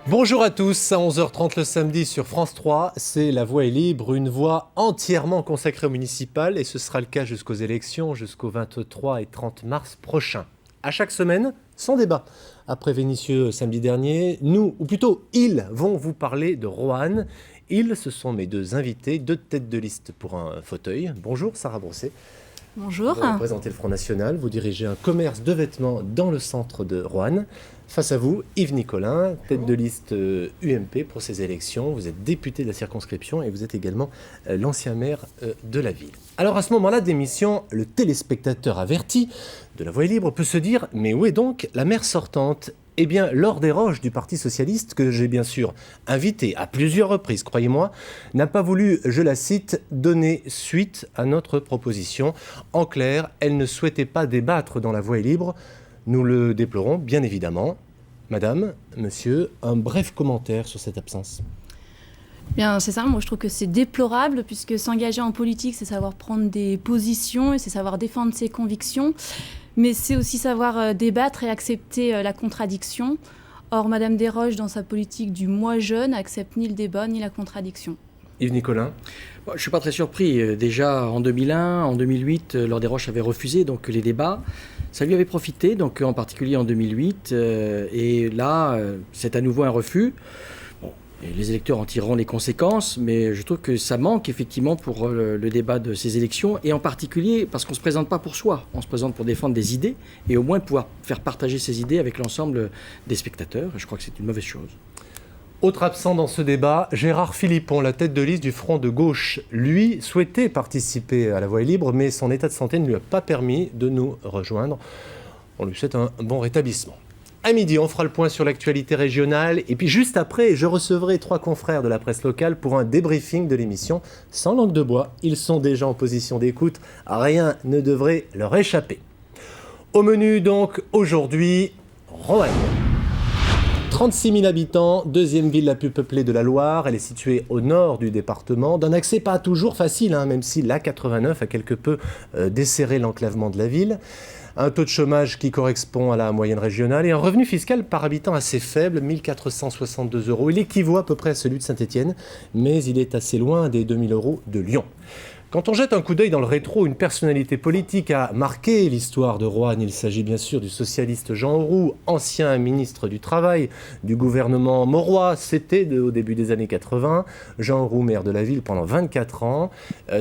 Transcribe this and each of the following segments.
Bonjour à tous, à 11h30 le samedi sur France 3, c'est La Voix est libre, une voix entièrement consacrée au municipal et ce sera le cas jusqu'aux élections, jusqu'au 23 et 30 mars prochain. À chaque semaine, sans débat. Après Vénissieux samedi dernier, nous, ou plutôt ils, vont vous parler de Roanne. Ils, ce sont mes deux invités, deux têtes de liste pour un fauteuil. Bonjour Sarah Brousset. Bonjour. Vous représentez le Front National, vous dirigez un commerce de vêtements dans le centre de Roanne. Face à vous, Yves Nicolin, tête de liste UMP pour ces élections. Vous êtes député de la circonscription et vous êtes également l'ancien maire de la ville. Alors à ce moment-là d'émission, le téléspectateur averti de La Voix est libre peut se dire « Mais où est donc la maire sortante ?» Eh bien, Laure Desroches du Parti socialiste, que j'ai bien sûr invité à plusieurs reprises, croyez-moi, n'a pas voulu, je la cite, donner suite à notre proposition. En clair, elle ne souhaitait pas débattre dans La Voix est libre. Nous le déplorons, bien évidemment. Madame, monsieur, un bref commentaire sur cette absence. Bien, c'est ça, moi je trouve que c'est déplorable puisque s'engager en politique, c'est savoir prendre des positions et c'est savoir défendre ses convictions. Mais c'est aussi savoir débattre et accepter la contradiction. Or, Madame Desroches, dans sa politique du moi jeune, accepte ni le débat ni la contradiction. Yves Nicolin. Je ne suis pas très surpris. Déjà en 2001, en 2008, Laure Desroches avait refusé donc, les débats. Ça lui avait profité, donc, en particulier en 2008. Et là, c'est à nouveau un refus. Et les électeurs en tireront les conséquences, mais je trouve que ça manque effectivement pour le débat de ces élections, et en particulier parce qu'on ne se présente pas pour soi, on se présente pour défendre des idées, et au moins pouvoir faire partager ces idées avec l'ensemble des spectateurs, et je crois que c'est une mauvaise chose. Autre absent dans ce débat, Gérard Philippon, la tête de liste du Front de gauche. Lui souhaitait participer à La Voix est libre, mais son état de santé ne lui a pas permis de nous rejoindre. On lui souhaite un bon rétablissement. À midi, on fera le point sur l'actualité régionale. Et puis juste après, je recevrai 3 confrères de la presse locale pour un débriefing de l'émission sans langue de bois. Ils sont déjà en position d'écoute. Rien ne devrait leur échapper. Au menu donc, aujourd'hui, Roanne. 36 000 habitants, deuxième ville la plus peuplée de la Loire. Elle est située au nord du département, d'un accès pas toujours facile, même si l'A89 a quelque peu desserré l'enclavement de la ville. Un taux de chômage qui correspond à la moyenne régionale et un revenu fiscal par habitant assez faible, 1 462 €. Il équivaut à peu près à celui de Saint-Étienne, mais il est assez loin des 2 000 € de Lyon. Quand on jette un coup d'œil dans le rétro, une personnalité politique a marqué l'histoire de Roanne. Il s'agit bien sûr du socialiste Jean Auroux, ancien ministre du Travail du gouvernement Mauroy. C'était au début des années 80. Jean Auroux, maire de la ville pendant 24 ans.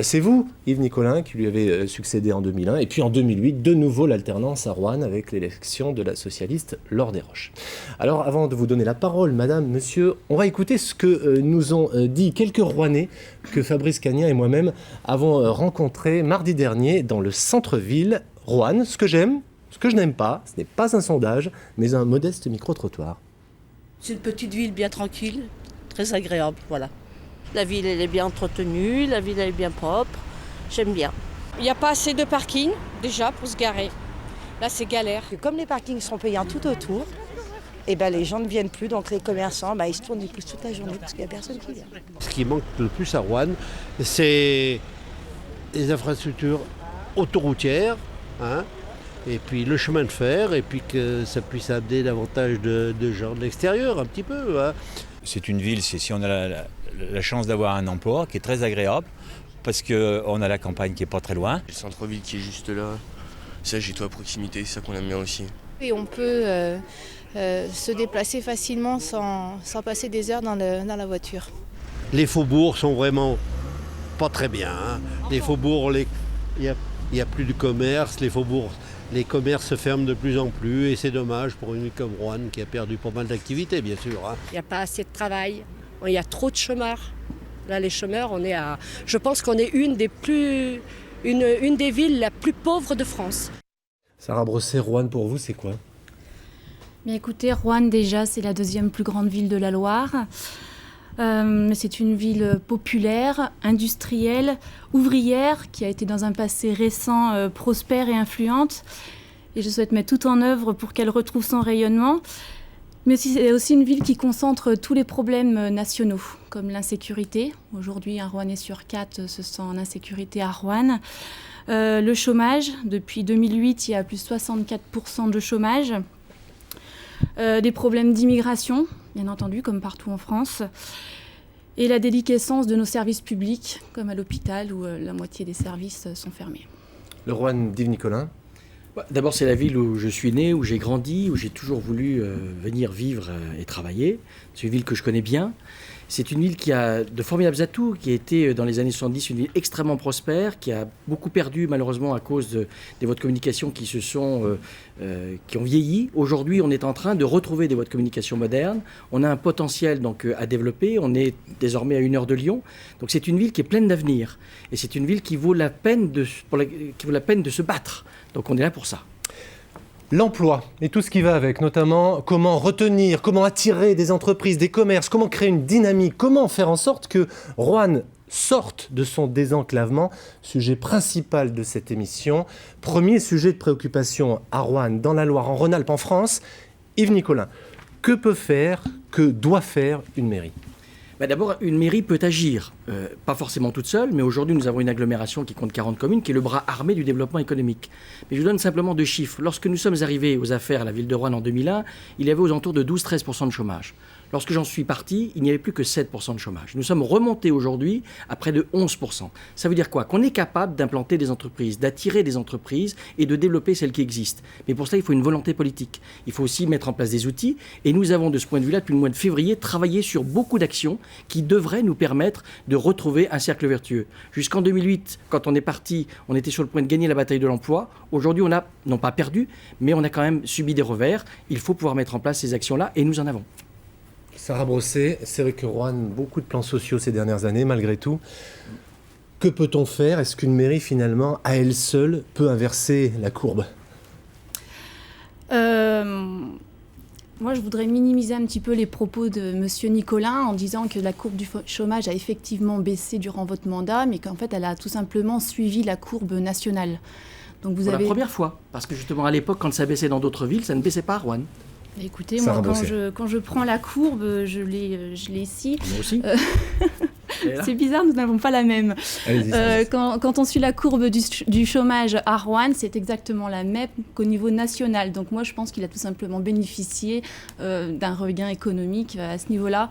C'est vous, Yves Nicolin, qui lui avez succédé en 2001. Et puis en 2008, de nouveau l'alternance à Roanne avec l'élection de la socialiste Laure Desroches. Alors avant de vous donner la parole, madame, monsieur, on va écouter ce que nous ont dit quelques Rouennais que Fabrice Cagnat et moi-même avons rencontré mardi dernier dans le centre-ville Roanne. Ce que j'aime, ce que je n'aime pas, ce n'est pas un sondage, mais un modeste micro-trottoir. C'est une petite ville bien tranquille, très agréable, voilà. La ville, elle est bien entretenue, la ville, elle est bien propre, j'aime bien. Il n'y a pas assez de parking, déjà, pour se garer. Là, c'est galère. Comme les parkings sont payants tout autour, et les gens ne viennent plus, donc les commerçants, ils se tournent plus toute la journée parce qu'il n'y a personne qui vient. Ce qui manque le plus à Roanne, c'est les infrastructures autoroutières, et puis le chemin de fer, et puis que ça puisse amener davantage de gens de l'extérieur, un petit peu. C'est une ville, si on a la chance d'avoir un emploi qui est très agréable, parce qu'on a la campagne qui n'est pas très loin. Le centre-ville qui est juste là, ça j'ai tout à proximité, c'est ça qu'on aime bien aussi. Et on peut se déplacer facilement sans passer des heures dans la voiture. Les faubourgs sont vraiment pas très bien. Les faubourgs, il n'y a plus de commerce, les commerces se ferment de plus en plus et c'est dommage pour une ville comme Roanne qui a perdu pas mal d'activités, bien sûr. Il n'y a pas assez de travail, il y a trop de chômeurs. Là, les chômeurs, je pense qu'on est une des villes la plus pauvres de France. Sarah Brousset, Roanne pour vous, c'est quoi ? Bien écoutez, Roanne déjà, c'est la deuxième plus grande ville de la Loire. C'est une ville populaire, industrielle, ouvrière, qui a été dans un passé récent prospère et influente. Et je souhaite mettre tout en œuvre pour qu'elle retrouve son rayonnement. Mais c'est aussi une ville qui concentre tous les problèmes nationaux, comme l'insécurité. Aujourd'hui, un Rouennais sur 4 se sent en insécurité à Roanne. Le chômage, depuis 2008, il y a plus de 64% de chômage. des problèmes d'immigration, bien entendu, comme partout en France, et la déliquescence de nos services publics, comme à l'hôpital où la moitié des services sont fermés. Le Roanne d'Yves Nicolin. D'abord, c'est la ville où je suis né, où j'ai grandi, où j'ai toujours voulu venir vivre et travailler. C'est une ville que je connais bien. C'est une ville qui a de formidables atouts, qui a été dans les années 70 une ville extrêmement prospère, qui a beaucoup perdu malheureusement à cause des voies de communication qui ont vieilli. Aujourd'hui, on est en train de retrouver des voies de communication modernes. On a un potentiel donc à développer. On est désormais à 1 heure de Lyon. Donc c'est une ville qui est pleine d'avenir. Et c'est une ville qui vaut la peine de se battre. Donc on est là pour ça. L'emploi et tout ce qui va avec, notamment comment retenir, comment attirer des entreprises, des commerces, comment créer une dynamique, comment faire en sorte que Roanne sorte de son désenclavement, sujet principal de cette émission. Premier sujet de préoccupation à Roanne, dans la Loire, en Rhône-Alpes, en France. Yves Nicolin, que peut faire, que doit faire une mairie ? D'abord, une mairie peut agir, pas forcément toute seule, mais aujourd'hui nous avons une agglomération qui compte 40 communes, qui est le bras armé du développement économique. Mais je vous donne simplement 2 chiffres. Lorsque nous sommes arrivés aux affaires à la ville de Roanne en 2001, il y avait aux alentours de 12-13% de chômage. Lorsque j'en suis parti, il n'y avait plus que 7% de chômage. Nous sommes remontés aujourd'hui à près de 11%. Ça veut dire quoi ? Qu'on est capable d'implanter des entreprises, d'attirer des entreprises et de développer celles qui existent. Mais pour ça, il faut une volonté politique. Il faut aussi mettre en place des outils. Et nous avons, de ce point de vue-là, depuis le mois de février, travaillé sur beaucoup d'actions qui devraient nous permettre de retrouver un cercle vertueux. Jusqu'en 2008, quand on est parti, on était sur le point de gagner la bataille de l'emploi. Aujourd'hui, on a, non pas perdu, mais on a quand même subi des revers. Il faut pouvoir mettre en place ces actions-là et nous en avons. Sarah Brosset, c'est vrai que Roanne, beaucoup de plans sociaux ces dernières années, malgré tout. Que peut-on faire ? Est-ce qu'une mairie, finalement, à elle seule, peut inverser la courbe ? Moi, je voudrais minimiser un petit peu les propos de M. Nicolin en disant que la courbe du chômage a effectivement baissé durant votre mandat, mais qu'en fait, elle a tout simplement suivi la courbe nationale. Donc vous la première fois, parce que justement, à l'époque, quand ça baissait dans d'autres villes, ça ne baissait pas à Roanne. Écoutez, moi, quand je prends la courbe, je l'ai ici. Moi aussi. C'est bizarre, nous n'avons pas la même. Quand on suit la courbe du chômage à Roanne, c'est exactement la même qu'au niveau national. Donc moi, je pense qu'il a tout simplement bénéficié d'un regain économique à ce niveau-là.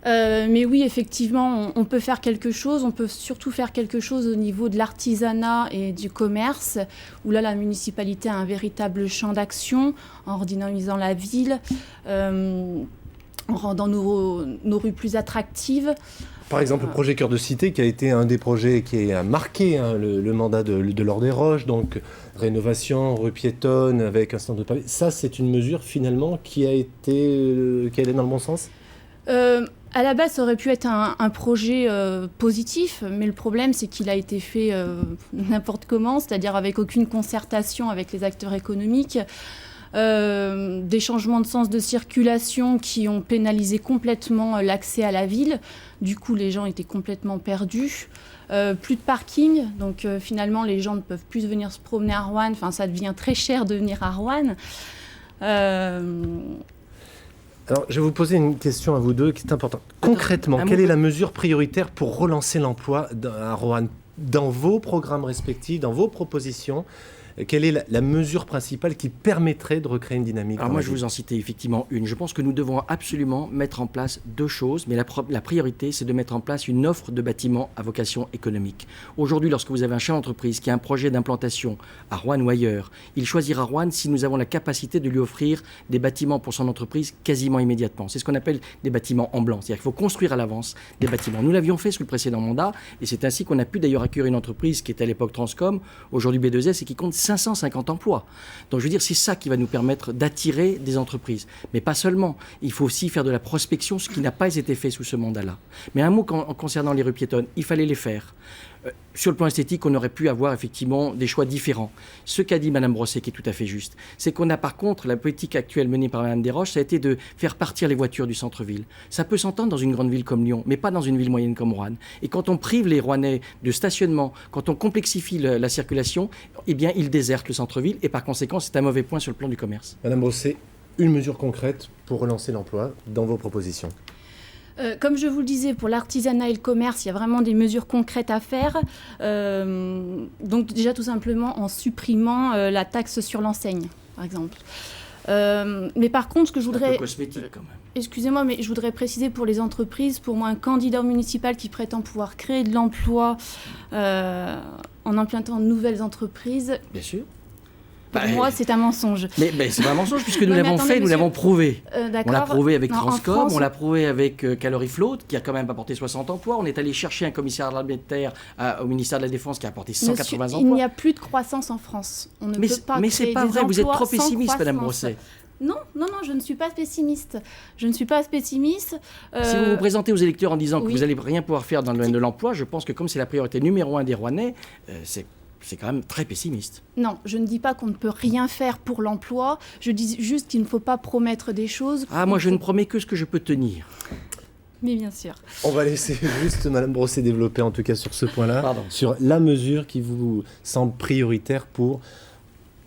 Mais oui, effectivement, on peut faire quelque chose. On peut surtout faire quelque chose au niveau de l'artisanat et du commerce, où là, la municipalité a un véritable champ d'action en redynamisant la ville, en rendant nos rues plus attractives. Par exemple, le projet Cœur de Cité, qui a été un des projets qui a marqué le mandat de Laure Desroches, donc rénovation, rue piétonne, avec un stand de pavé. Ça, c'est une mesure, finalement, qui allait dans le bon sens ? À la base, ça aurait pu être un projet positif, mais le problème, c'est qu'il a été fait n'importe comment, c'est-à-dire avec aucune concertation avec les acteurs économiques, des changements de sens de circulation qui ont pénalisé complètement l'accès à la ville. Du coup, les gens étaient complètement perdus. Plus de parking, donc finalement, les gens ne peuvent plus venir se promener à Roanne. Enfin, ça devient très cher de venir à Roanne. Alors, je vais vous poser une question à vous deux qui est importante. Concrètement, quelle est la mesure prioritaire pour relancer l'emploi à Roanne ? Dans vos programmes respectifs, dans vos propositions, quelle est la mesure principale qui permettrait de recréer une dynamique ? Alors moi, je vous en citais effectivement une. Je pense que nous devons absolument mettre en place 2 choses, mais la priorité, c'est de mettre en place une offre de bâtiments à vocation économique. Aujourd'hui, lorsque vous avez un chef d'entreprise qui a un projet d'implantation à Roanne ou ailleurs, il choisira Roanne si nous avons la capacité de lui offrir des bâtiments pour son entreprise quasiment immédiatement. C'est ce qu'on appelle des bâtiments en blanc. C'est-à-dire qu'il faut construire à l'avance des bâtiments. Nous l'avions fait sous le précédent mandat, et c'est ainsi qu'on a pu d'ailleurs accueillir une entreprise qui était à l'époque Transcom, aujourd'hui B2S, et qui compte 550 emplois. Donc je veux dire, c'est ça qui va nous permettre d'attirer des entreprises. Mais pas seulement. Il faut aussi faire de la prospection, ce qui n'a pas été fait sous ce mandat-là. Mais un mot concernant les rues piétonnes, il fallait les faire. Sur le plan esthétique, on aurait pu avoir effectivement des choix différents. Ce qu'a dit Mme Brosset, qui est tout à fait juste, c'est qu'on a par contre, la politique actuelle menée par Mme Desroches, ça a été de faire partir les voitures du centre-ville. Ça peut s'entendre dans une grande ville comme Lyon, mais pas dans une ville moyenne comme Roanne. Et quand on prive les Roannais de stationnement, quand on complexifie la circulation, eh bien, ils désertent le centre-ville et par conséquent, c'est un mauvais point sur le plan du commerce. Mme Brosset, une mesure concrète pour relancer l'emploi dans vos propositions ? Comme je vous le disais, pour l'artisanat et le commerce, il y a vraiment des mesures concrètes à faire. Donc déjà tout simplement en supprimant la taxe sur l'enseigne. par exemple. Mais par contre, ce que je Un peu voudrais... cosmétique quand même. Excusez-moi, mais je voudrais préciser pour les entreprises, pour moi, un candidat municipal qui prétend pouvoir créer de l'emploi en implantant de nouvelles entreprises, Bien sûr. pour moi, c'est un mensonge. Mais c'est pas un mensonge puisque nous Non, mais l'avons attendez, fait, nous monsieur. l'avons prouvé. On D'accord. l'a prouvé avec Non, en Transcorp, France, on l'a prouvé avec Calorifloat, qui a quand même apporté 60 emplois. On est allé chercher un commissaire de l'armée de terre au ministère de la Défense qui a apporté 180 Monsieur, emplois. il n'y a plus de croissance en France. On ne Mais peut pas c'est créer pas des vrai, vous êtes emplois trop sans pessimiste, Madame croissance. Brosset. Non, je ne suis pas pessimiste. Je ne suis pas pessimiste. Si vous vous présentez aux électeurs en disant que oui. vous n'allez rien pouvoir faire dans le domaine de l'emploi, je pense que comme c'est la priorité numéro 1 des Rouennais, c'est quand même très pessimiste. Non, je ne dis pas qu'on ne peut rien faire pour l'emploi. Je dis juste qu'il ne faut pas promettre des choses. Ah, moi je ne promets que ce que je peux tenir. Mais bien sûr. On va laisser juste Madame Brosset développer en tout cas sur ce point-là, Pardon. sur la mesure qui vous semble prioritaire pour,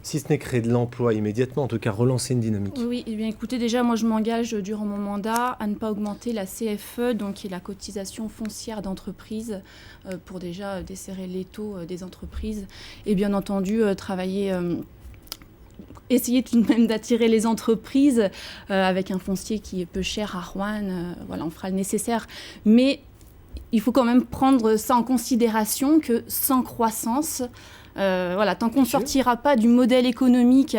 si ce n'est créer de l'emploi immédiatement, en tout cas relancer une dynamique. Oui, eh bien écoutez, déjà moi je m'engage durant mon mandat à ne pas augmenter la CFE, donc qui est la cotisation foncière d'entreprise, pour déjà desserrer l'étau des entreprises. Et bien entendu, travailler... essayer tout de même d'attirer les entreprises avec un foncier qui est peu cher à Roanne. Voilà, on fera le nécessaire. Mais il faut quand même prendre ça en considération que sans croissance, voilà, tant qu'on ne sortira pas du modèle économique,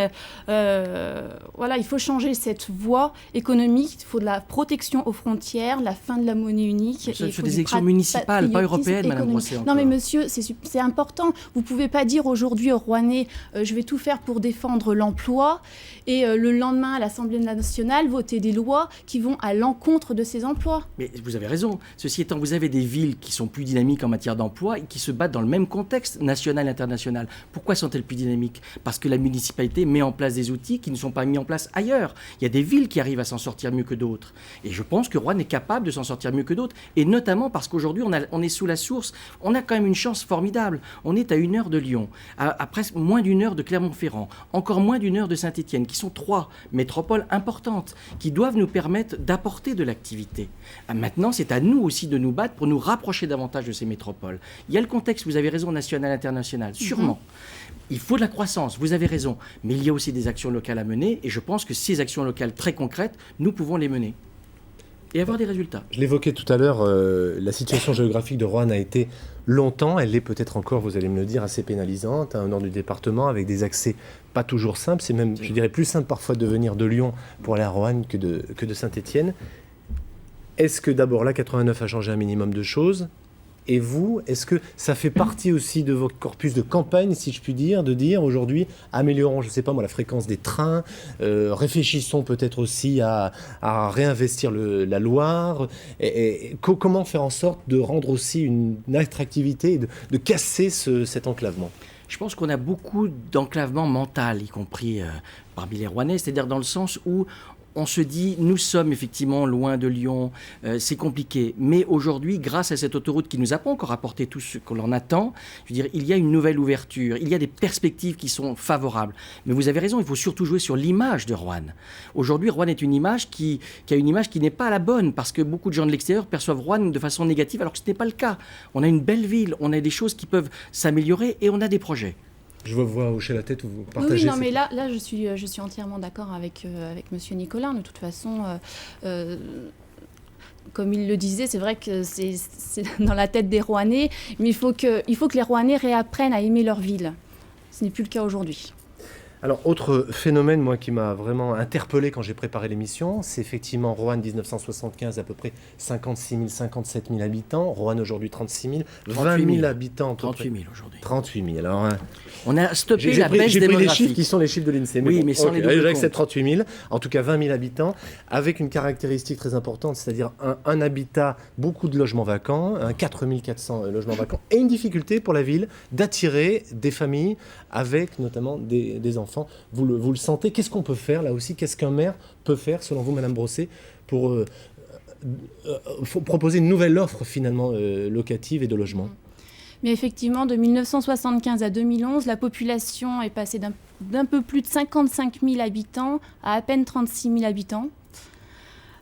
voilà, il faut changer cette voie économique. Il faut de la protection aux frontières, la fin de la monnaie unique. Ce sont des élections municipales, pas européennes, Madame Brosset. Non mais monsieur, c'est important. Vous ne pouvez pas dire aujourd'hui aux Rouennais, je vais tout faire pour défendre l'emploi, et le lendemain à l'Assemblée nationale, voter des lois qui vont à l'encontre de ces emplois. Mais vous avez raison. Ceci étant, vous avez des villes qui sont plus dynamiques en matière d'emploi et qui se battent dans le même contexte national et international. Pourquoi sont-elles plus dynamiques ? Parce que la municipalité met en place des outils qui ne sont pas mis en place ailleurs. Il y a des villes qui arrivent à s'en sortir mieux que d'autres. Et je pense que Roanne est capable de s'en sortir mieux que d'autres. Et notamment parce qu'aujourd'hui, on est sous la source. On a quand même une chance formidable. On est à 1 heure de Lyon, à presque moins d'1 heure de Clermont-Ferrand, encore moins d'1 heure de Saint-Étienne, qui sont 3 métropoles importantes, qui doivent nous permettre d'apporter de l'activité. Maintenant, c'est à nous aussi de nous battre pour nous rapprocher davantage de ces métropoles. Il y a le contexte, vous avez raison, national, international, sûrement. Il faut de la croissance, vous avez raison, mais il y a aussi des actions locales à mener, et je pense que ces actions locales très concrètes, nous pouvons les mener et avoir des résultats. Je l'évoquais tout à l'heure, la situation géographique de Roanne a été longtemps, elle l'est peut-être encore, vous allez me le dire, assez pénalisante, au nord du département, avec des accès pas toujours simples. C'est même, je dirais, plus simple parfois de venir de Lyon pour aller à Roanne que de Saint-Étienne. Est-ce que d'abord la 89 a changé un minimum de choses ? Et vous, est-ce que ça fait partie aussi de votre corpus de campagne, si je puis dire, de dire aujourd'hui, améliorons, je ne sais pas moi, la fréquence des trains, réfléchissons peut-être aussi à réinvestir la Loire, et comment faire en sorte de rendre aussi une attractivité, et de casser cet enclavement ? Je pense qu'on a beaucoup d'enclavement mental, y compris parmi les Rouennais, c'est-à-dire dans le sens où on se dit, nous sommes effectivement loin de Lyon, c'est compliqué. Mais aujourd'hui, grâce à cette autoroute qui nous a pas encore apporté tout ce qu'on en attend, je veux dire, il y a une nouvelle ouverture, il y a des perspectives qui sont favorables. Mais vous avez raison, il faut surtout jouer sur l'image de Roanne. Aujourd'hui, Roanne est une image qui a une image qui n'est pas la bonne, parce que beaucoup de gens de l'extérieur perçoivent Roanne de façon négative, alors que ce n'est pas le cas. On a une belle ville, on a des choses qui peuvent s'améliorer et on a des projets. Je vous vois hocher la tête ou vous partagez. Oui, non, mais là je suis entièrement d'accord avec Monsieur Nicolin. De toute façon, comme il le disait, c'est vrai que c'est dans la tête des Rouennais, mais il faut que les Rouennais réapprennent à aimer leur ville. Ce n'est plus le cas aujourd'hui. Alors, autre phénomène, moi, qui m'a vraiment interpellé quand j'ai préparé l'émission, c'est effectivement Roanne 1975, à peu près 56 000, 57 000 habitants. Roanne aujourd'hui 36 000, 20 000 habitants. 38 000 aujourd'hui. 38 000. Alors, on a stoppé la J'ai baisse pris démographique. les chiffres qui sont les chiffres de l'INSEE. Oui, mais sans les doubles j'accepte comptes. 38 000. En tout cas, 20 000 habitants, avec une caractéristique très importante, c'est-à-dire un habitat, beaucoup de logements vacants, 4 400 logements vacants, et une difficulté pour la ville d'attirer des familles avec notamment des enfants. Vous le sentez. Qu'est-ce qu'on peut faire là aussi ? Qu'est-ce qu'un maire peut faire, selon vous, Madame Brosset, pour proposer une nouvelle offre finalement locative et de logement ? Mais effectivement, de 1975 à 2011, la population est passée d'un peu plus de 55 000 habitants à peine 36 000 habitants.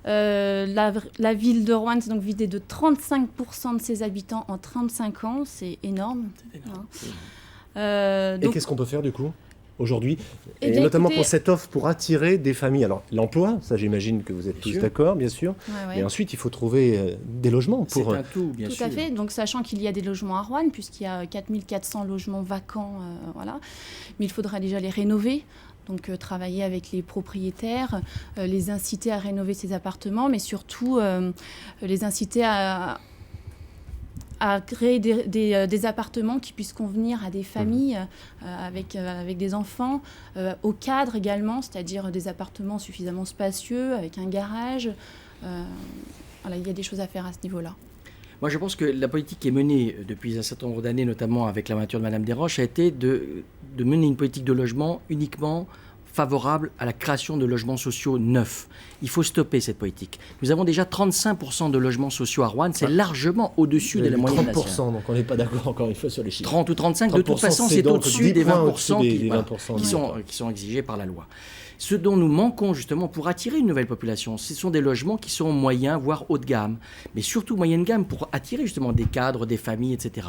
La ville de Roanne s'est donc vidée de 35% de ses habitants en 35 ans. C'est énorme. Et qu'est-ce qu'on peut faire du coup ? aujourd'hui, Eh et bien, notamment écoutez- pour cette offre pour attirer des familles. Alors l'emploi, ça j'imagine que vous êtes tous sûr. d'accord, bien sûr. Ouais, Mais ensuite, il faut trouver des logements C'est pour... un tout, bien Tout sûr. à fait. Donc, sachant qu'il y a des logements à Roanne, puisqu'il y a 4400 logements vacants, voilà. Mais il faudra déjà les rénover. Donc, travailler avec les propriétaires, les inciter à rénover ces appartements, mais surtout les inciter à créer des appartements qui puissent convenir à des familles avec des enfants, aux cadres également, c'est-à-dire des appartements suffisamment spacieux, avec un garage. Voilà, il y a des choses à faire à ce niveau-là. Moi, je pense que la politique qui est menée depuis un certain nombre d'années, notamment avec l'aventure de Madame Desroches, a été de mener une politique de logement uniquement favorable à la création de logements sociaux neufs. Il faut stopper cette politique. Nous avons déjà 35% de logements sociaux à Roanne, c'est largement au-dessus de la moyenne 30%, nationale. donc on n'est pas d'accord encore une fois sur les chiffres. 30 ou 35, de toute 30%, façon, c'est c'est donc au-dessus 10 des points 20%, au-dessus des qui, 20%, qui sont exigés par la loi. Ce dont nous manquons justement pour attirer une nouvelle population, ce sont des logements qui sont moyens, voire haut de gamme, mais surtout moyenne gamme pour attirer justement des cadres, des familles, etc.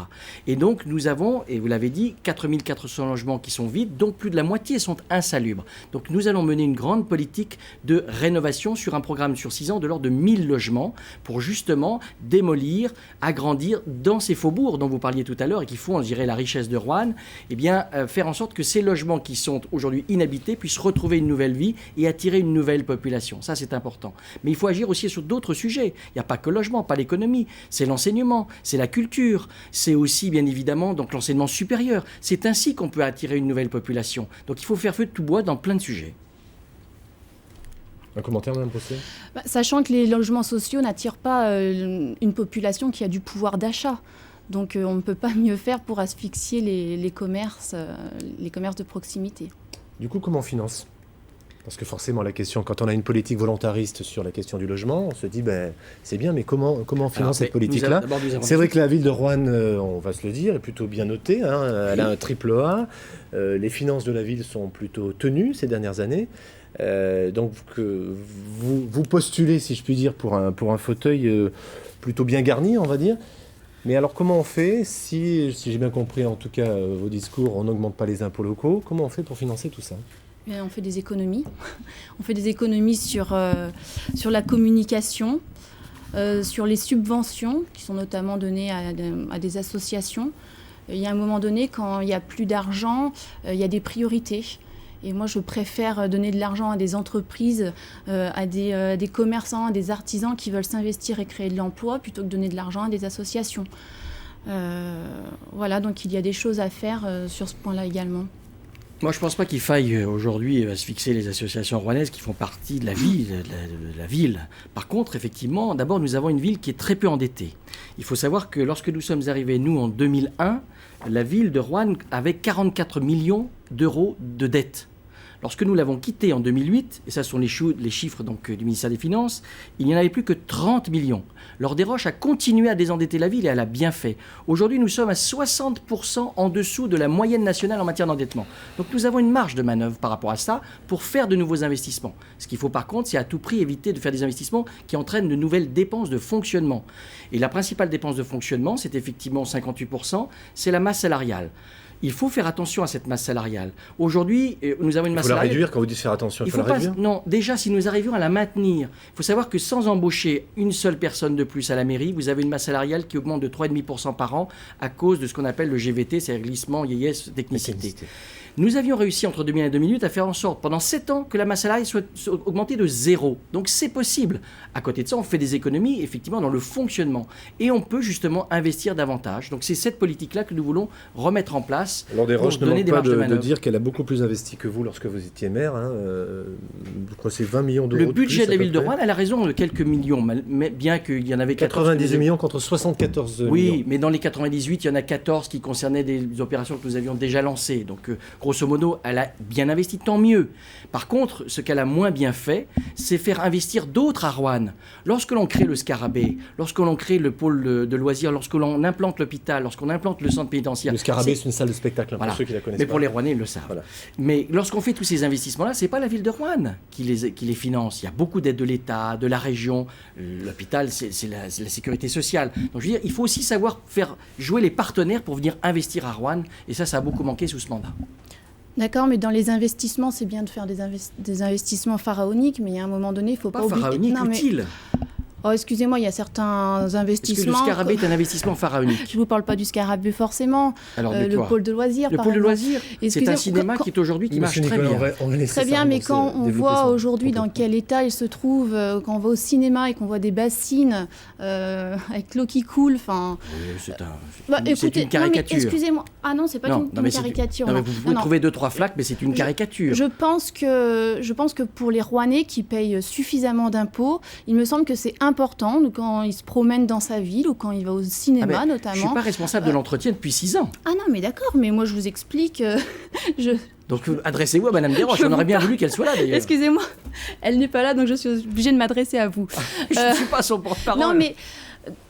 Et donc nous avons, et vous l'avez dit, 4400 logements qui sont vides, dont plus de la moitié sont insalubres. Donc nous allons mener une grande politique de rénovation sur un programme sur 6 ans de l'ordre de 1000 logements pour justement démolir, agrandir dans ces faubourgs dont vous parliez tout à l'heure et qui font, je dirais, la richesse de Roanne, eh bien faire en sorte que ces logements qui sont aujourd'hui inhabités puissent retrouver une nouvelle vie et attirer une nouvelle population. Ça, c'est important. Mais il faut agir aussi sur d'autres sujets. Il n'y a pas que le logement, pas l'économie. C'est l'enseignement, c'est la culture, c'est aussi, bien évidemment, donc l'enseignement supérieur. C'est ainsi qu'on peut attirer une nouvelle population. Donc il faut faire feu de tout bois dans plein de sujets. Un commentaire, Mme Possé ? Sachant que les logements sociaux n'attirent pas une population qui a du pouvoir d'achat. Donc on ne peut pas mieux faire pour asphyxier les commerces de proximité. Du coup, comment on finance ? Parce que forcément, la question, quand on a une politique volontariste sur la question du logement, on se dit, c'est bien, mais comment on finance cette politique-là ? C'est vrai que la ville de Roanne, on va se le dire, est plutôt bien notée. Hein, elle a un triple A. Les finances de la ville sont plutôt tenues ces dernières années. Donc, vous postulez, si je puis dire, pour un fauteuil plutôt bien garni, on va dire. Mais alors, comment on fait, si j'ai bien compris, en tout cas, vos discours, on n'augmente pas les impôts locaux, comment on fait pour financer tout ça ? On fait des économies. On fait des économies sur la communication, sur les subventions qui sont notamment données à des associations. Il y a un moment donné, quand il n'y a plus d'argent, il y a des priorités. Et moi, je préfère donner de l'argent à des entreprises, à des commerçants, à des artisans qui veulent s'investir et créer de l'emploi, plutôt que donner de l'argent à des associations. Voilà, donc il y a des choses à faire sur ce point-là également. Moi, je ne pense pas qu'il faille aujourd'hui asphyxier les associations rouennaises qui font partie de la ville. Par contre, effectivement, d'abord, nous avons une ville qui est très peu endettée. Il faut savoir que lorsque nous sommes arrivés, nous, en 2001, la ville de Roanne avait 44 millions d'euros de dettes. Lorsque nous l'avons quittée en 2008, et ça sont les chiffres donc, du ministère des Finances, il n'y en avait plus que 30 millions. Laure Desroches a continué à désendetter la ville et elle a bien fait. Aujourd'hui, nous sommes à 60% en dessous de la moyenne nationale en matière d'endettement. Donc nous avons une marge de manœuvre par rapport à ça pour faire de nouveaux investissements. Ce qu'il faut par contre, c'est à tout prix éviter de faire des investissements qui entraînent de nouvelles dépenses de fonctionnement. Et la principale dépense de fonctionnement, c'est effectivement 58%, c'est la masse salariale. Il faut faire attention à cette masse salariale. Aujourd'hui, nous avons une masse salariale... Il faut la réduire, quand vous dites faire attention, il faut la réduire ? Non, déjà, si nous arrivions à la maintenir, il faut savoir que sans embaucher une seule personne de plus à la mairie, vous avez une masse salariale qui augmente de 3,5% par an à cause de ce qu'on appelle le GVT, c'est-à-dire glissement, vieillesse, technicité. Nous avions réussi entre 2001 et 2008 à faire en sorte, pendant 7 ans, que la masse salariale soit augmentée de 0. Donc c'est possible. À côté de ça, on fait des économies, effectivement, dans le fonctionnement. Et on peut justement investir davantage. Donc c'est cette politique-là que nous voulons remettre en place. Laure Desroches ne manque pas de dire qu'elle a beaucoup plus investi que vous lorsque vous étiez maire. Je crois que c'est 20 millions d'euros. Le budget de la ville de Roanne, elle a raison de quelques millions, mais bien qu'il y en avait 98 millions contre 74 millions. Oui, mais dans les 98, il y en a 14 qui concernaient des opérations que nous avions déjà lancées. Donc, grosso modo, elle a bien investi, tant mieux. Par contre, ce qu'elle a moins bien fait, c'est faire investir d'autres à Roanne. Lorsque l'on crée le Scarabée, lorsque l'on crée le pôle de loisirs, lorsque l'on implante l'hôpital, lorsqu'on implante le centre pénitentiaire... Le Scarabée, c'est une salle de spectacle, voilà. Pour ceux qui la connaissent mais pas. Pour les Rouennais, ils le savent. Voilà. Mais lorsqu'on fait tous ces investissements-là, ce n'est pas la ville de Roanne qui les finance. Il y a beaucoup d'aides de l'État, de la région. L'hôpital, c'est la sécurité sociale. Donc, je veux dire, il faut aussi savoir faire jouer les partenaires pour venir investir à Roanne. Et ça a beaucoup manqué sous ce mandat. D'accord, mais dans les investissements, c'est bien de faire des investissements pharaoniques, mais il y a un moment donné, il ne faut pas oublier... Pas pharaonique, utile. Oh, excusez-moi, il y a certains investissements... Est-ce que le Scarabée est un investissement pharaonique? Je ne vous parle pas du Scarabée forcément. Alors, le pôle de loisirs, le par pôle de exemple. loisirs, c'est un cinéma qui est aujourd'hui qui marche très bien. Très bien, mais quand on voit aujourd'hui dans quel état il se trouve, quand on va au cinéma et qu'on voit des bassines avec l'eau qui coule, enfin... c'est une caricature. Excusez-moi. Ah non, c'est pas une caricature. Vous pouvez trouver 2-3 flaques, mais c'est une caricature. Je pense que pour les Rouennais qui payent suffisamment d'impôts, il me semble que c'est important, quand il se promène dans sa ville ou quand il va au cinéma notamment. Je ne suis pas responsable de l'entretien depuis 6 ans. Ah non, mais d'accord, mais moi je vous explique... Donc adressez-vous à Madame Desroches, on aurait bien voulu qu'elle soit là d'ailleurs. Excusez-moi, elle n'est pas là, donc je suis obligée de m'adresser à vous. Je ne suis pas son porte-parole.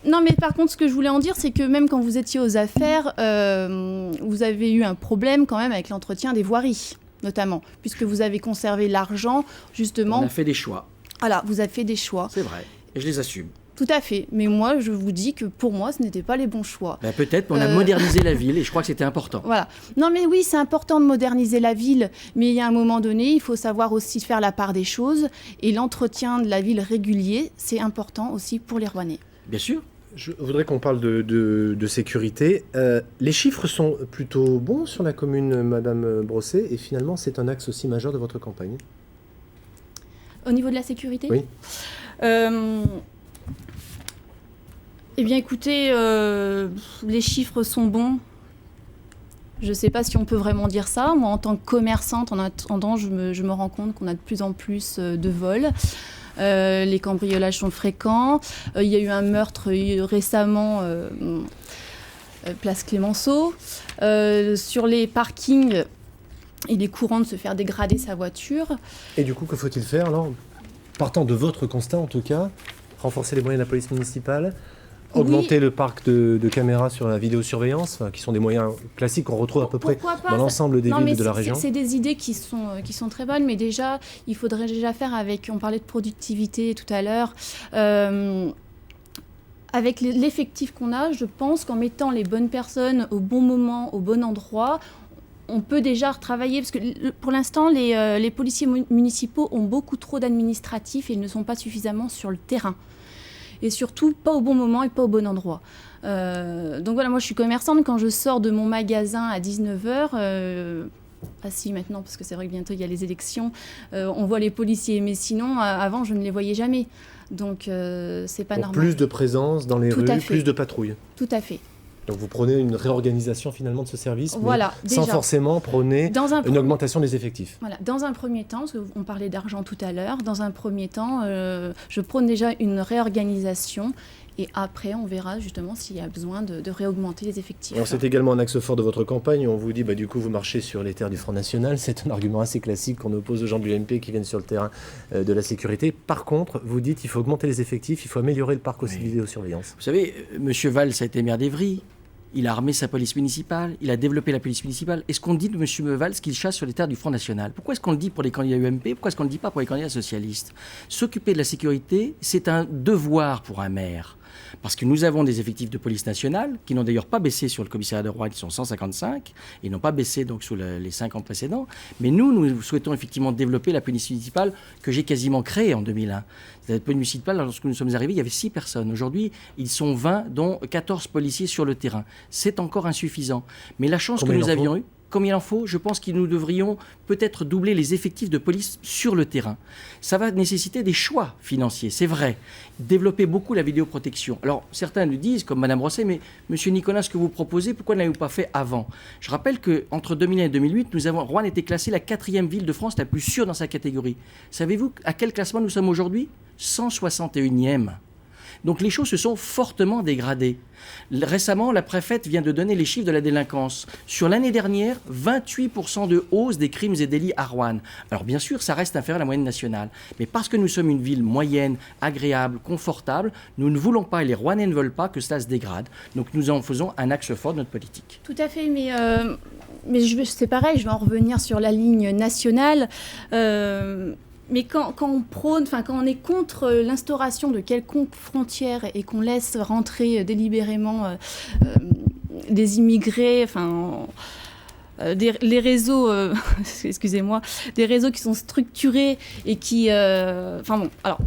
Non, mais par contre, ce que je voulais en dire, c'est que même quand vous étiez aux affaires, vous avez eu un problème quand même avec l'entretien des voiries, notamment, puisque vous avez conservé l'argent, justement... On a fait des choix. Voilà, vous avez fait des choix. C'est vrai, et je les assume. Tout à fait, mais moi, je vous dis que pour moi, ce n'était pas les bons choix. Peut-être, mais on a modernisé la ville, et je crois que c'était important. Voilà. Non, mais oui, c'est important de moderniser la ville, mais il y a un moment donné, il faut savoir aussi faire la part des choses, et l'entretien de la ville régulier, c'est important aussi pour les Rouennais. Bien sûr. Je voudrais qu'on parle de sécurité. Les chiffres sont plutôt bons sur la commune, Madame Brosset, et finalement, c'est un axe aussi majeur de votre campagne. Au niveau de la sécurité ? Oui. Eh bien, écoutez, les chiffres sont bons. Je ne sais pas si on peut vraiment dire ça. Moi, en tant que commerçante, en attendant, je me rends compte qu'on a de plus en plus de vols. Les cambriolages sont fréquents. Il y a eu un meurtre récemment, place Clémenceau. Sur les parkings, il est courant de se faire dégrader sa voiture. Et du coup, que faut-il faire alors ? Partant de votre constat, en tout cas, renforcer les moyens de la police municipale, augmenter le parc de caméras sur la vidéosurveillance, qui sont des moyens classiques qu'on retrouve à peu près dans l'ensemble des villes de la région. C'est des idées qui sont très bonnes, mais déjà, il faudrait déjà faire avec, on parlait de productivité tout à l'heure, avec l'effectif qu'on a, je pense qu'en mettant les bonnes personnes au bon moment, au bon endroit, on peut déjà retravailler, parce que pour l'instant, les policiers municipaux ont beaucoup trop d'administratifs et ils ne sont pas suffisamment sur le terrain. Et surtout, pas au bon moment et pas au bon endroit. Donc voilà, moi je suis commerçante, quand je sors de mon magasin à 19h, ah si maintenant, parce que c'est vrai que bientôt il y a les élections, on voit les policiers, mais sinon, avant je ne les voyais jamais. Donc c'est pas normal. Plus de présence dans les rues, plus de patrouilles. Tout à fait. Donc vous prenez une réorganisation finalement de ce service, voilà, mais sans forcément prôner une augmentation des effectifs. Voilà. Dans un premier temps, parce qu'on parlait d'argent tout à l'heure, dans un premier temps, je prône déjà une réorganisation et après on verra justement s'il y a besoin de réaugmenter les effectifs. Alors c'est également un axe fort de votre campagne, on vous dit du coup vous marchez sur les terres du Front National, c'est un argument assez classique qu'on oppose aux gens de l'UMP qui viennent sur le terrain de la sécurité. Par contre, vous dites qu'il faut augmenter les effectifs, il faut améliorer le parc aussi de vidéosurveillance. Vous savez, M. Valls a été maire d'Évry. Il a armé sa police municipale, il a développé la police municipale. Est-ce qu'on dit de M. Valls qu'il chasse sur les terres du Front National ? Pourquoi est-ce qu'on le dit pour les candidats UMP ? Pourquoi est-ce qu'on ne le dit pas pour les candidats socialistes ? S'occuper de la sécurité, c'est un devoir pour un maire. Parce que nous avons des effectifs de police nationale qui n'ont d'ailleurs pas baissé sur le commissariat de Rouen, qui sont 155, et n'ont pas baissé donc sous les 5 ans précédents. Mais nous souhaitons effectivement développer la police municipale que j'ai quasiment créée en 2001. La police municipale, lorsque nous sommes arrivés, il y avait 6 personnes. Aujourd'hui, ils sont 20, dont 14 policiers sur le terrain. C'est encore insuffisant. Mais la chance que nous avions eue, comme il en faut, je pense que nous devrions peut-être doubler les effectifs de police sur le terrain. Ça va nécessiter des choix financiers, c'est vrai. Développer beaucoup la vidéoprotection. Alors, certains nous disent, comme Mme Brosset, mais M. Nicolas, ce que vous proposez, pourquoi ne l'avez-vous pas fait avant ? Je rappelle qu'entre 2001 et 2008, Rouen était classée la 4e ville de France la plus sûre dans sa catégorie. Savez-vous à quel classement nous sommes aujourd'hui ? 161e. Donc les choses se sont fortement dégradées. Récemment, la préfète vient de donner les chiffres de la délinquance. Sur l'année dernière, 28% de hausse des crimes et délits à Rouen. Alors bien sûr, ça reste inférieur à la moyenne nationale. Mais parce que nous sommes une ville moyenne, agréable, confortable, nous ne voulons pas, et les Rouennais ne veulent pas, que cela se dégrade. Donc nous en faisons un axe fort de notre politique. Tout à fait, mais c'est pareil, je vais en revenir sur la ligne nationale. Mais quand on prône, quand on est contre l'instauration de quelconque frontière et qu'on laisse rentrer délibérément des immigrés, les réseaux, excusez-moi, des réseaux qui sont structurés et qui... Enfin bon, alors...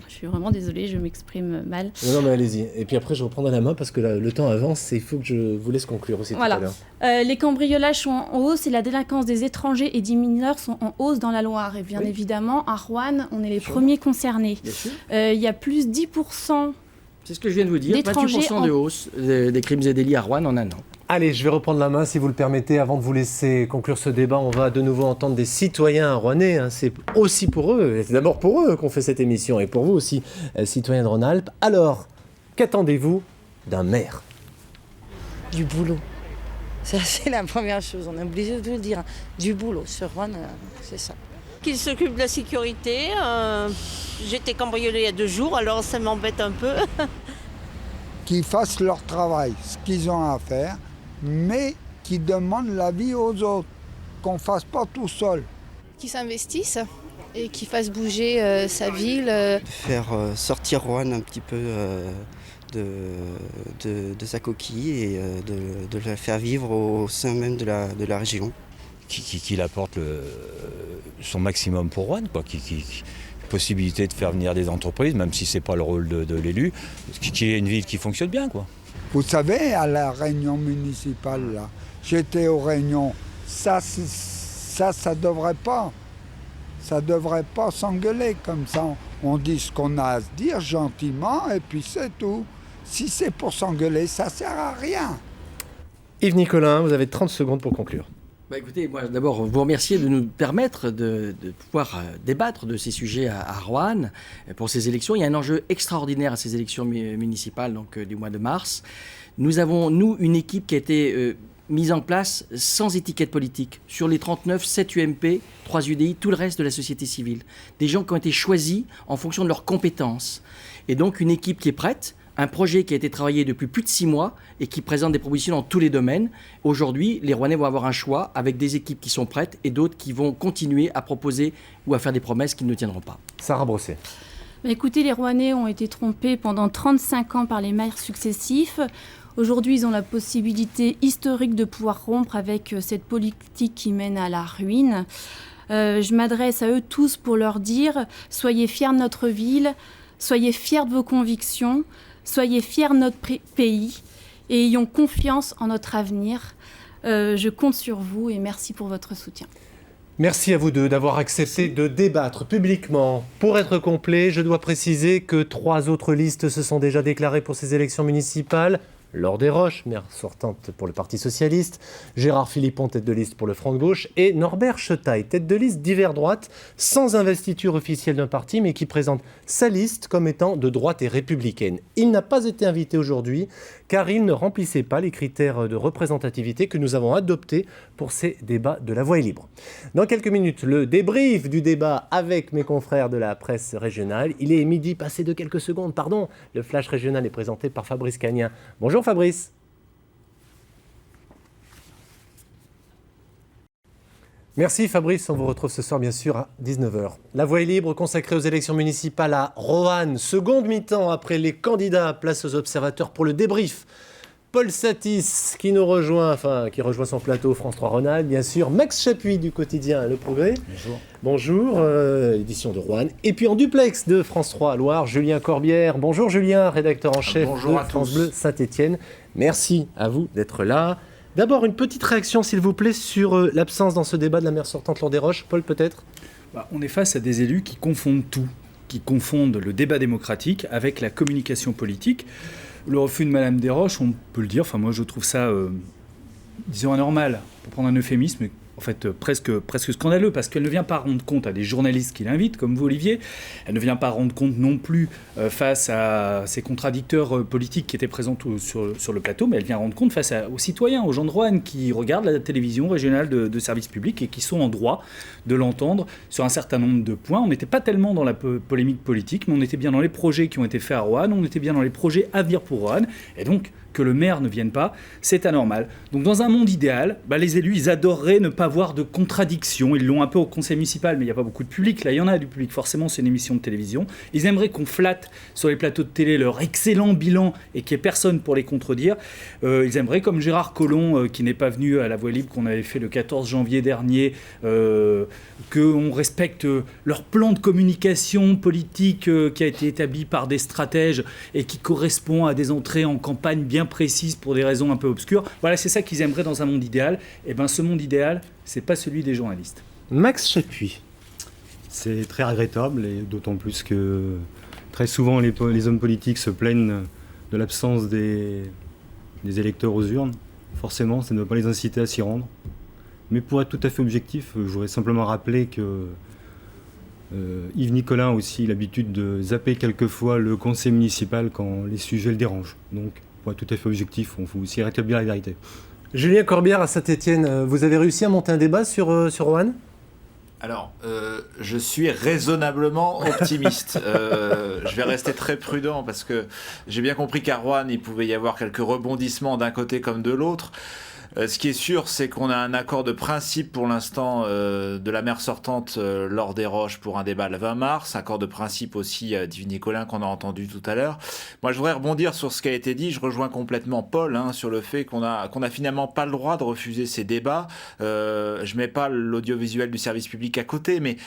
Je suis vraiment désolée, je m'exprime mal. Non, mais allez-y. Et puis après, je reprendrai la main parce que le temps avance et il faut que je vous laisse conclure aussi tout à l'heure. Les cambriolages sont en hausse et la délinquance des étrangers et des mineurs sont en hausse dans la Loire. Et bien évidemment, à Roanne, on est les premiers concernés. Il y a plus 10%. C'est ce que je viens de vous dire, 28% de hausse des crimes et délits à Roanne en un an. Allez, je vais reprendre la main si vous le permettez. Avant de vous laisser conclure ce débat, on va de nouveau entendre des citoyens rouennais. C'est aussi pour eux, c'est d'abord pour eux qu'on fait cette émission et pour vous aussi, citoyens de Rhône-Alpes. Alors, qu'attendez-vous d'un maire ? Du boulot. Ça, c'est la première chose, on est obligé de le dire. Du boulot sur Roanne, c'est ça. Qu'il s'occupe de la sécurité. J'étais cambriolée il y a 2 jours, alors ça m'embête un peu. Qu'ils fassent leur travail, ce qu'ils ont à faire, mais qui demandent l'avis aux autres, qu'on ne fasse pas tout seul. Qui s'investissent et qui fassent bouger sa ville. Faire sortir Roanne un petit peu de sa coquille et de la faire vivre au sein même de la région. Qu'il apporte son maximum pour Roanne, quoi. Possibilité de faire venir des entreprises, même si ce n'est pas le rôle de l'élu, qui est une ville qui fonctionne bien, quoi. Vous savez, à la réunion municipale, là, j'étais aux réunions, ça devrait pas. Ça devrait pas s'engueuler comme ça. On dit ce qu'on a à se dire gentiment et puis c'est tout. Si c'est pour s'engueuler, ça sert à rien. Yves Nicolin, vous avez 30 secondes pour conclure. Écoutez, moi d'abord vous remercier de nous permettre de pouvoir débattre de ces sujets à Roanne pour ces élections. Il y a un enjeu extraordinaire à ces élections municipales du mois de mars. Nous avons, une équipe qui a été mise en place sans étiquette politique. Sur les 39, 7 UMP, 3 UDI, tout le reste de la société civile. Des gens qui ont été choisis en fonction de leurs compétences. Et donc une équipe qui est prête. Un projet qui a été travaillé depuis plus de 6 mois et qui présente des propositions dans tous les domaines. Aujourd'hui, les Rouennais vont avoir un choix avec des équipes qui sont prêtes et d'autres qui vont continuer à proposer ou à faire des promesses qui ne tiendront pas. Sarah Brosset. Écoutez, les Rouennais ont été trompés pendant 35 ans par les maires successifs. Aujourd'hui, ils ont la possibilité historique de pouvoir rompre avec cette politique qui mène à la ruine. Je m'adresse à eux tous pour leur dire « Soyez fiers de notre ville, soyez fiers de vos convictions ». Soyez fiers de notre pays et ayons confiance en notre avenir. Je compte sur vous et merci pour votre soutien. Merci à vous deux d'avoir accepté de débattre publiquement. Pour être complet, je dois préciser que 3 autres listes se sont déjà déclarées pour ces élections municipales. Laure Desroches, maire sortante pour le Parti Socialiste, Gérard Philippon, tête de liste pour le Front de Gauche, et Norbert Chetaille, tête de liste d'hiver droite, sans investiture officielle d'un parti, mais qui présente sa liste comme étant de droite et républicaine. Il n'a pas été invité aujourd'hui, car il ne remplissait pas les critères de représentativité que nous avons adoptés pour ces débats de la Voix est libre. Dans quelques minutes, le débrief du débat avec mes confrères de la presse régionale. Il est midi passé de quelques secondes, pardon. Le flash régional est présenté par Fabrice Cagnin. Bonjour Fabrice. Merci Fabrice, on vous retrouve ce soir bien sûr à 19h. La Voix est libre consacrée aux élections municipales à Roanne. Seconde mi-temps après les candidats, place aux observateurs pour le débrief. Paul Satis qui nous rejoint, qui rejoint son plateau France 3 Rhône-Alpes, bien sûr. Max Chapuis du quotidien Le Progrès. Bonjour. Bonjour, édition de Roanne. Et puis en duplex de France 3 Loire, Julien Corbière. Bonjour Julien, rédacteur en chef de France Bleu Saint-Étienne. Merci à vous d'être là. D'abord, une petite réaction, s'il vous plaît, sur l'absence dans ce débat de la maire sortante Laure Desroches. Paul, peut-être ? On est face à des élus qui confondent tout, qui confondent le débat démocratique avec la communication politique. Le refus de Madame Desroches, on peut le dire, moi je trouve ça, disons, anormal, pour prendre un euphémisme, en fait presque scandaleux, parce qu'elle ne vient pas rendre compte à des journalistes qui l'invitent, comme vous Olivier, elle ne vient pas rendre compte non plus face à ses contradicteurs politiques qui étaient présents sur le plateau, mais elle vient rendre compte face aux citoyens, aux gens de Roanne qui regardent la télévision régionale de service public et qui sont en droit de l'entendre sur un certain nombre de points. On n'était pas tellement dans la polémique politique, mais on était bien dans les projets qui ont été faits à Roanne, on était bien dans les projets à venir pour Roanne, et donc que le maire ne vienne pas, c'est anormal. Donc dans un monde idéal, les élus, ils adoreraient ne pas avoir de contradictions. Ils l'ont un peu au conseil municipal, mais il n'y a pas beaucoup de public. Là, il y en a du public, forcément, c'est une émission de télévision. Ils aimeraient qu'on flatte sur les plateaux de télé leur excellent bilan et qu'il n'y ait personne pour les contredire. Ils aimeraient, comme Gérard Collomb, qui n'est pas venu à la Voix libre qu'on avait fait le 14 janvier dernier, qu'on respecte leur plan de communication politique qui a été établi par des stratèges et qui correspond à des entrées en campagne bien précises pour des raisons un peu obscures. Voilà, c'est ça qu'ils aimeraient dans un monde idéal. Et bien, ce monde idéal, c'est pas celui des journalistes. Max Chapuis. C'est très regrettable, et d'autant plus que très souvent les hommes politiques se plaignent de l'absence des électeurs aux urnes. Forcément, ça ne doit pas les inciter à s'y rendre. Mais pour être tout à fait objectif, je voudrais simplement rappeler que Yves Nicolin a aussi l'habitude de zapper quelquefois le conseil municipal quand les sujets le dérangent. Donc, pour être tout à fait objectif, il faut aussi rétablir la vérité. Julien Corbière à Saint-Étienne, vous avez réussi à monter un débat sur Roanne ? Alors, je suis raisonnablement optimiste. Je vais rester très prudent parce que j'ai bien compris qu'à Roanne, il pouvait y avoir quelques rebondissements d'un côté comme de l'autre. Ce qui est sûr, c'est qu'on a un accord de principe pour l'instant de la maire sortante Laure Desroches pour un débat le 20 mars. Accord de principe aussi d'Yves Nicolin qu'on a entendu tout à l'heure. Moi, je voudrais rebondir sur ce qui a été dit. Je rejoins complètement Paul sur le fait qu'on a finalement pas le droit de refuser ces débats. Je mets pas l'audiovisuel du service public à côté, mais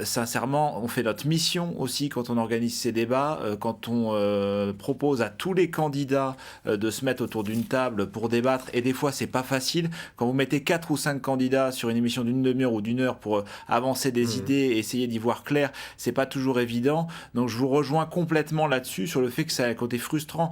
sincèrement, on fait notre mission aussi quand on organise ces débats, quand on propose à tous les candidats de se mettre autour d'une table pour débattre. Et des fois, c'est pas facile. Quand vous mettez 4 ou 5 candidats sur une émission d'une demi-heure ou d'une heure pour avancer des idées et essayer d'y voir clair, c'est pas toujours évident. Donc je vous rejoins complètement là-dessus, sur le fait que ça a un côté frustrant.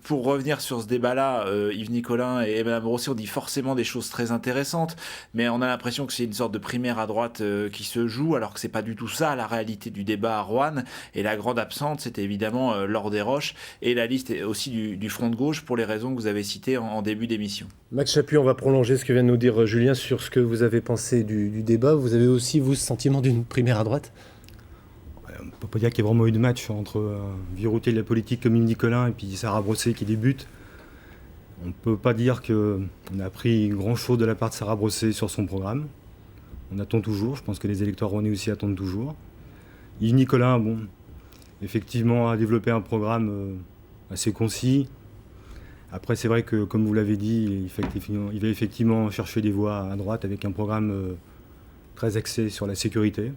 Pour revenir sur ce débat-là, Yves Nicolin et Mme Brosset ont dit forcément des choses très intéressantes, mais on a l'impression que c'est une sorte de primaire à droite qui se joue, alors que c'est pas du tout ça la réalité du débat à Roanne. Et la grande absente, c'était évidemment Laure Desroches et la liste aussi du Front de gauche pour les raisons que vous avez citées en début d'émission. Max Chapuis, on va prolonger ce que vient de nous dire Julien sur ce que vous avez pensé du débat. Vous avez aussi, vous, ce sentiment d'une primaire à droite ? On ne peut pas dire qu'il y a vraiment eu de match entre un vieux routier de la politique comme Yves Nicolin et puis Sarah Brosset qui débute. On ne peut pas dire qu'on a appris grand-chose de la part de Sarah Brosset sur son programme. On attend toujours, je pense que les électeurs rouennais aussi attendent toujours. Yves Nicolin, effectivement, a développé un programme assez concis. Après, c'est vrai que, comme vous l'avez dit, il va effectivement chercher des voix à droite avec un programme très axé sur la sécurité.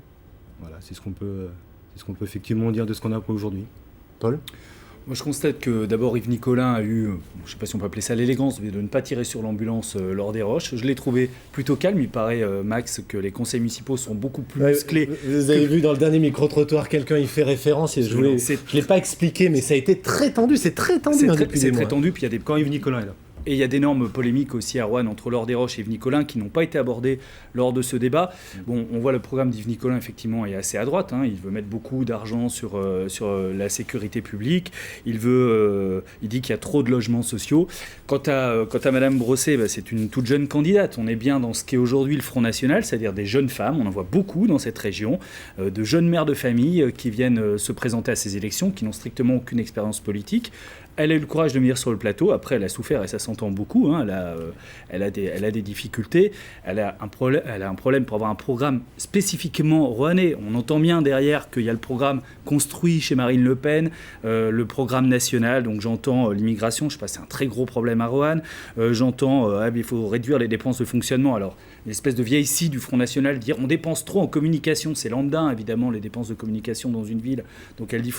Voilà, c'est ce qu'on peut effectivement dire de ce qu'on a pour aujourd'hui. Paul ? Moi, je constate que d'abord Yves Nicolin a eu, je ne sais pas si on peut appeler ça l'élégance, mais de ne pas tirer sur l'ambulance Laure Desroches. Je l'ai trouvé plutôt calme. Il paraît, Max, que les conseils municipaux sont beaucoup plus musclés. Vous avez vu dans le dernier micro-trottoir, quelqu'un y fait référence. Et je ne l'ai pas expliqué, mais ça a été très tendu. C'est très tendu. C'est très tendu. Puis il y a quand Yves Nicolin est là. Et il y a d'énormes polémiques aussi à Roanne entre Laure Desroches et Yves Nicolin qui n'ont pas été abordées lors de ce débat. Bon, on voit le programme d'Yves Nicolin, effectivement, est assez à droite. Il veut mettre beaucoup d'argent sur la sécurité publique. Il dit qu'il y a trop de logements sociaux. Quant à Mme Brosset, c'est une toute jeune candidate. On est bien dans ce qu'est aujourd'hui le Front National, c'est-à-dire des jeunes femmes. On en voit beaucoup dans cette région, de jeunes mères de famille qui viennent se présenter à ces élections, qui n'ont strictement aucune expérience politique. Elle a eu le courage de venir sur le plateau. Après, elle a souffert et ça s'entend beaucoup. Elle a des difficultés. Elle a un problème pour avoir un programme spécifiquement rouennais. On entend bien derrière qu'il y a le programme construit chez Marine Le Pen, le programme national. Donc j'entends l'immigration. Je sais pas, c'est un très gros problème à Roanne. J'entends il faut réduire les dépenses de fonctionnement. Alors, une espèce de vieille scie du Front National, dire on dépense trop en communication. C'est lambda, évidemment, les dépenses de communication dans une ville. Donc elle dit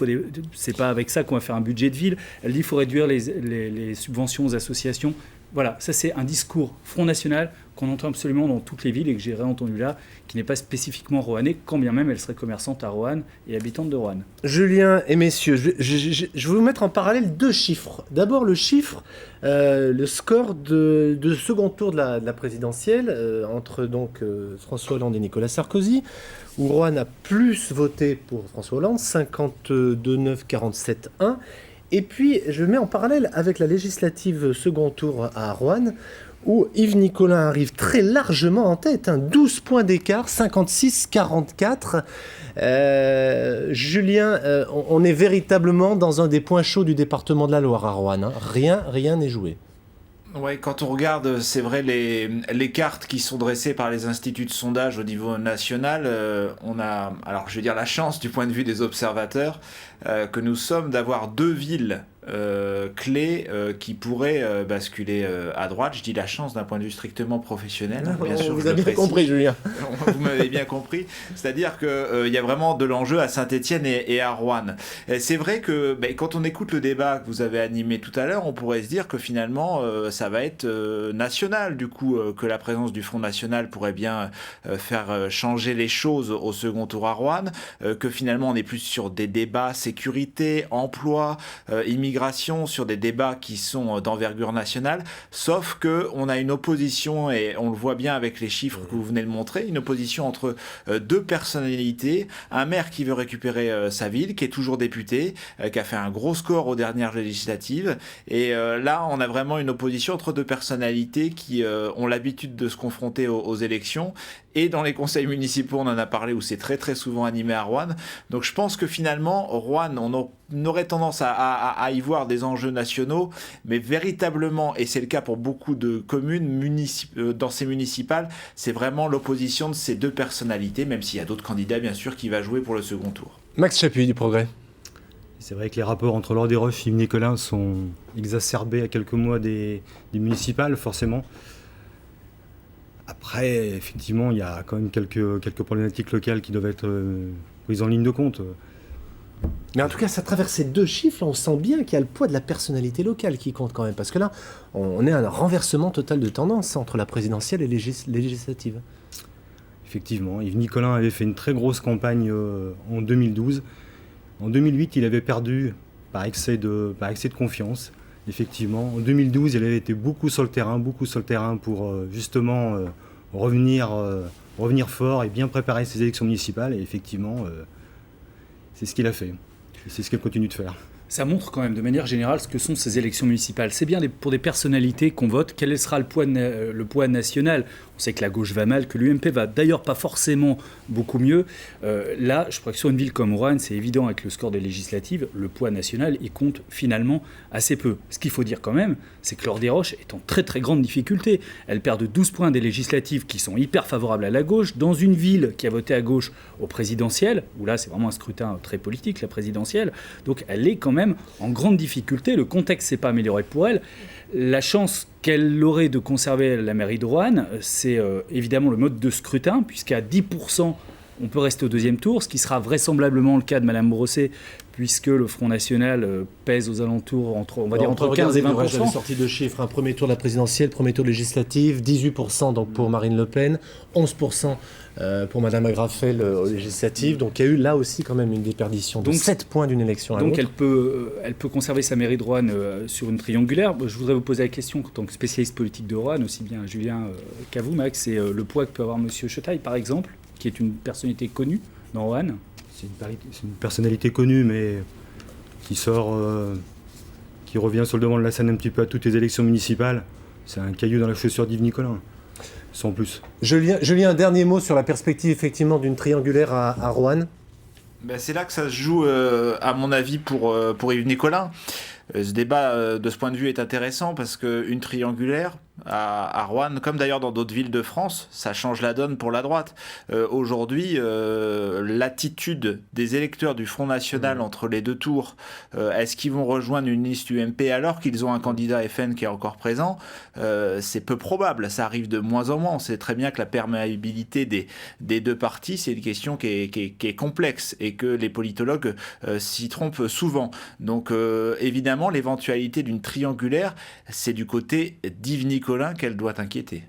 c'est pas avec ça qu'on va faire un budget de ville. Elle dit il faut réduire les subventions aux associations. Voilà, ça c'est un discours Front National qu'on entend absolument dans toutes les villes et que j'ai réentendu là, qui n'est pas spécifiquement roannais, quand bien même elle serait commerçante à Roanne et habitante de Roanne. Julien et messieurs, je vais vous mettre en parallèle 2 chiffres. D'abord le chiffre, le score de second tour de la présidentielle entre donc François Hollande et Nicolas Sarkozy, où Roanne a plus voté pour François Hollande, 52,947,1. Et puis, je mets en parallèle avec la législative second tour à Roanne, où Yves Nicolin arrive très largement en tête, 12 points d'écart, 56-44. Julien, on est véritablement dans un des points chauds du département de la Loire à Roanne. Rien n'est joué. Ouais, quand on regarde, c'est vrai, les cartes qui sont dressées par les instituts de sondage au niveau national, on a, alors je vais dire la chance du point de vue des observateurs, que nous sommes d'avoir 2 villes clés qui pourraient basculer à droite. Je dis la chance d'un point de vue strictement professionnel. Bien sûr, vous avez bien compris, Julien. Vous m'avez bien compris. C'est-à-dire qu'il y a vraiment de l'enjeu à Saint-Étienne et à Roanne. Et c'est vrai que quand on écoute le débat que vous avez animé tout à l'heure, on pourrait se dire que finalement, ça va être national, du coup, que la présence du Front National pourrait bien faire changer les choses au second tour à Roanne, que finalement, on est plus sur des débats sécurité, emploi, immigration, sur des débats qui sont d'envergure nationale, sauf qu'on a une opposition, et on le voit bien avec les chiffres que vous venez de montrer, une opposition entre 2 personnalités, un maire qui veut récupérer sa ville, qui est toujours député, qui a fait un gros score aux dernières législatives, et là on a vraiment une opposition entre 2 personnalités qui ont l'habitude de se confronter aux élections, et dans les conseils municipaux, on en a parlé, où c'est très très souvent animé à Roanne. Donc je pense que finalement, Roanne, on aurait tendance à y voir des enjeux nationaux, mais véritablement, et c'est le cas pour beaucoup de communes dans ces municipales, c'est vraiment l'opposition de ces 2 personnalités, même s'il y a d'autres candidats bien sûr qui va jouer pour le second tour. Max Chapuis du Progrès. C'est vrai que les rapports entre Laure Desroches et Yves Nicolin sont exacerbés à quelques mois des municipales, forcément. Après, effectivement, il y a quand même quelques problématiques locales qui doivent être prises en ligne de compte. Mais en tout cas, ça traverse ces 2 chiffres, là, on sent bien qu'il y a le poids de la personnalité locale qui compte quand même. Parce que là, on est à un renversement total de tendance entre la présidentielle et les législatives. Effectivement, Yves Nicolin avait fait une très grosse campagne en 2012. En 2008, il avait perdu par excès de confiance. Effectivement, en 2012, il avait été beaucoup sur le terrain pour justement revenir fort et bien préparer ses élections municipales. Et effectivement, c'est ce qu'il a fait. Et c'est ce qu'il continue de faire. Ça montre quand même de manière générale ce que sont ces élections municipales. C'est bien pour des personnalités qu'on vote. Quel sera le poids national ? On sait que la gauche va mal, que l'UMP va d'ailleurs pas forcément beaucoup mieux. Là, je crois que sur une ville comme Roanne, c'est évident avec le score des législatives, le poids national, il compte finalement assez peu. Ce qu'il faut dire quand même, c'est que Laure Desroches est en très très grande difficulté. Elle perd de 12 points des législatives qui sont hyper favorables à la gauche, dans une ville qui a voté à gauche au présidentiel, où là c'est vraiment un scrutin très politique, la présidentielle. Donc elle est quand même en grande difficulté. Le contexte s'est pas amélioré pour elle. La chance qu'elle aurait de conserver la mairie de Roanne, c'est évidemment le mode de scrutin, puisqu'à 10%, on peut rester au 2e tour, ce qui sera vraisemblablement le cas de Madame Brosset, puisque le Front National pèse aux alentours entre 15 et 20%. J'avais sorti 2 chiffres, un premier tour de la présidentielle, premier tour législatif, 18% donc pour Marine Le Pen, 11% pour Madame Agrafel aux législatives. Donc il y a eu là aussi quand même une déperdition de 7 points d'une élection à l'autre. Donc elle peut conserver sa mairie de Roanne sur une triangulaire. Je voudrais vous poser la question, en tant que spécialiste politique de Roanne, aussi bien Julien qu'à vous, Max, c'est le poids que peut avoir M. Chetaille, par exemple, qui est une personnalité connue dans Roanne. C'est une personnalité connue, mais qui revient sur le devant de la scène un petit peu à toutes les élections municipales. C'est un caillou dans la chaussure d'Yves Nicolin, sans plus. Julien, un dernier mot sur la perspective effectivement d'une triangulaire à Roanne. C'est là que ça se joue, à mon avis, pour Yves Nicolin. Ce débat, de ce point de vue, est intéressant parce qu'une triangulaire à Roanne, comme d'ailleurs dans d'autres villes de France, ça change la donne pour la droite. Aujourd'hui, l'attitude des électeurs du Front National entre les 2 tours, est-ce qu'ils vont rejoindre une liste UMP alors qu'ils ont un candidat FN qui est encore présent ? C'est peu probable, ça arrive de moins en moins. On sait très bien que la perméabilité des 2 partis, c'est une question qui est complexe et que les politologues s'y trompent souvent. Donc évidemment, l'éventualité d'une triangulaire, c'est du côté d'Yves Nicolin qu'elle doit inquiéter.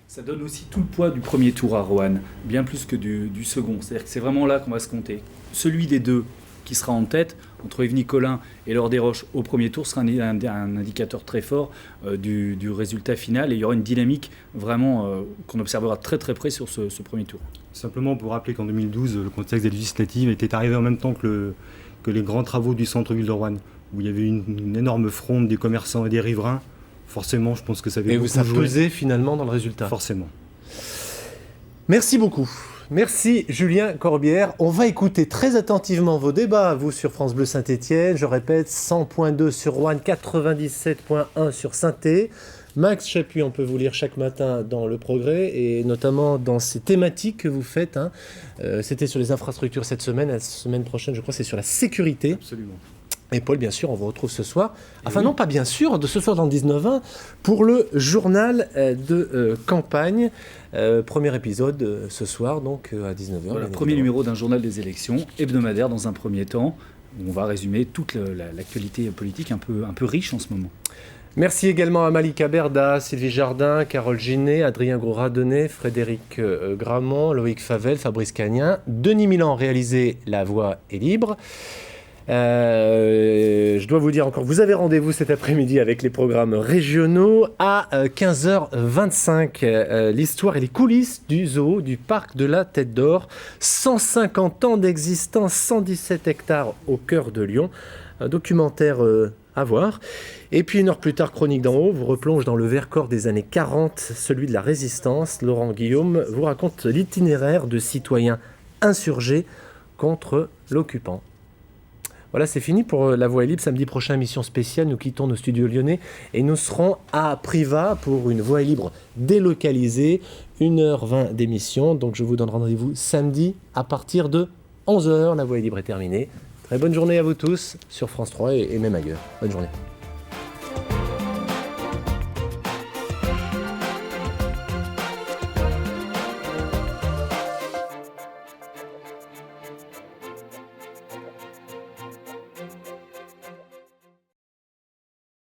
Ça donne aussi tout le poids du premier tour à Roanne, bien plus que du second. C'est-à-dire que c'est vraiment là qu'on va se compter. Celui des 2 qui sera en tête, entre Yves Nicolin et Laure Desroches au premier tour, sera un indicateur très fort du résultat final. Et il y aura une dynamique vraiment qu'on observera très très près sur ce premier tour. Simplement pour rappeler qu'en 2012, le contexte des législatives était arrivé en même temps que les grands travaux du centre-ville de Roanne, où il y avait une énorme fronde des commerçants et des riverains. Forcément, je pense que ça avait beaucoup joué. Et ça pesait finalement dans le résultat. Forcément. Merci beaucoup. Merci Julien Corbière. On va écouter très attentivement vos débats, vous sur France Bleu Saint-Étienne. Je répète, 100.2 sur Roanne, 97.1 sur Saint-Étienne. Max Chapuis, on peut vous lire chaque matin dans Le Progrès et notamment dans ces thématiques que vous faites. C'était sur les infrastructures cette semaine. La semaine prochaine, je crois, c'est sur la sécurité. Absolument. Et Paul, bien sûr, on vous retrouve ce soir. Enfin, non, pas bien sûr, de ce soir dans 19h, pour le journal de campagne. Premier épisode ce soir, donc à 19h. Voilà, premier numéro d'un journal des élections, hebdomadaire dans un premier temps, où on va résumer toute l'actualité politique un peu riche en ce moment. Merci également à Malika Berda, Sylvie Jardin, Carole Ginet, Adrien Gouradenet, Frédéric Gramont, Loïc Favel, Fabrice Cagnin. Denis Milan réalisé La Voix est libre. Je dois vous dire encore, vous avez rendez-vous cet après-midi avec les programmes régionaux à 15h25. L'histoire et les coulisses du zoo du parc de la Tête d'Or. 150 ans d'existence, 117 hectares au cœur de Lyon. Un documentaire à voir. Et puis une heure plus tard, Chronique d'en haut vous replonge dans le Vercors des années 40, celui de la Résistance. Laurent Guillaume vous raconte l'itinéraire de citoyens insurgés contre l'occupant. Voilà, c'est fini pour La Voix est libre. Samedi prochain, émission spéciale. Nous quittons nos studios lyonnais et nous serons à Privas pour une Voix est libre délocalisée. 1h20 d'émission. Donc je vous donne rendez-vous samedi à partir de 11h. La Voix est libre est terminée. Très bonne journée à vous tous sur France 3 et même ailleurs. Bonne journée.